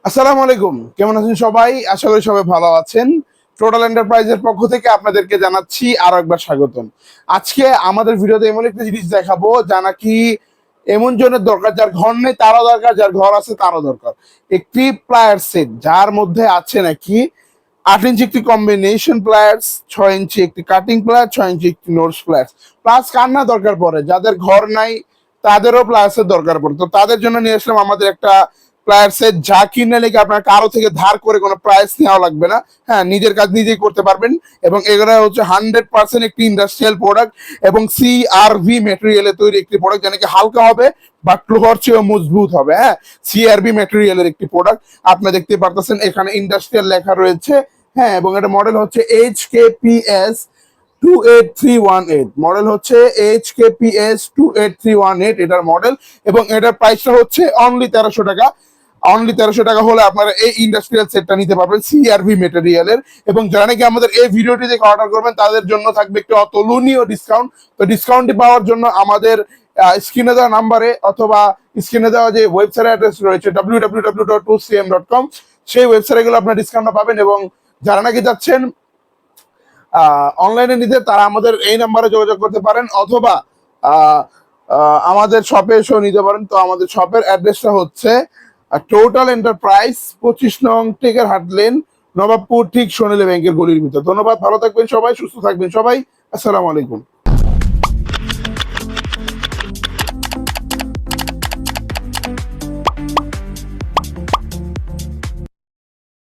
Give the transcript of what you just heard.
আসসালামু আলাইকুম, কেমন আছেন সবাই? আশা করি সবাই ভালো আছেন। টোটাল এন্টারপ্রাইজের পক্ষ থেকে আপনাদেরকে জানাচ্ছি আরো একবার স্বাগতম। আজকে আমাদের ভিডিওতে এমন একটা জিনিস দেখাবো যা নাকি এমন জনের দরকার, যার ঘর নেই তারও দরকার, যার ঘর আছে তারও দরকার। একটি প্লায়ার সেট যার মধ্যে আছে নাকি 8 ইঞ্চি একটি কম্বিনেশন প্লায়ার্স, 6 ইঞ্চি একটি কাটিং প্লায়ার, 6 ইঞ্চি একটি নোটস প্লায়ার্স। প্লাস কার না দরকার পড়ে, যাদের ঘর নাই তাদেরও প্লায়ার্সের দরকার পড়ে। তো তাদের জন্য নিয়ে আসলাম আমাদের একটা প্লায়ার্সের, যা কিনে নাকি আপনার কারো থেকে ধার করে কোনো প্রাইস নেওয়া লাগবে না। হ্যাঁ, নিজের কাজ নিজেই করতে পারবেন। এবং এগুলো হচ্ছে 100% একটি ইন্ডাস্ট্রিয়াল প্রোডাক্ট এবং সিআরভি মেটেরিয়ালে তৈরি একটি প্রোডাক্ট, যা নাকি হালকা হবে বাট লোহার চেয়েও মজবুত হবে। হ্যাঁ, সিআরবি মেটেরিয়ালের একটি প্রোডাক্ট। আপনি দেখতে পারতেছেন এখানে ইন্ডাস্ট্রিয়াল লেখা রয়েছে। হ্যাঁ, এবং এটা মডেল হচ্ছে HKPS 28318, মডেল হচ্ছে HKPS 28318 এটার মডেল। এবং এটার প্রাইসটা হচ্ছে অনলি 1300 টাকা। অনলি 1300 টাকা হলে আপনারা এই ইন্ডাস্ট্রিয়াল সেটটা নিতে পারবেন সিআরভি মেটেরিয়ালের। এবং যারা নাকি আমাদের এই ভিডিওটি দেখে অর্ডার করবেন তাদের জন্য থাকবে একটি অতুলনীয় ডিসকাউন্ট। তো ডিসকাউন্টটি পাওয়ার জন্য আমাদের স্ক্রিনে দেওয়া নাম্বারে অথবা স্ক্রিনে দেওয়া যে ওয়েবসাইট অ্যাড্রেস রয়েছে www.2cm.com, সেই ওয়েবসাইটে গেলে আপনার ডিসকাউন্টটা পাবেন। এবং যারা নাকি যাচ্ছেন অনলাইনে নিতে, তারা আমাদের এই নাম্বারে যোগাযোগ করতে পারেন অথবা আহ, আমাদের শপে এসেও নিতে পারেন। তো আমাদের শপের অ্যাড্রেসটা হচ্ছে টোটাল এন্টারপ্রাইজ, 25 নং টেকের হাট লেন, নবাবপুর, ঠিক সোনালী ব্যাংকের গলির ভিতর। ধন্যবাদ, ভালো থাকবেন সবাই, সুস্থ থাকবেন সবাই। আসসালামু আলাইকুম।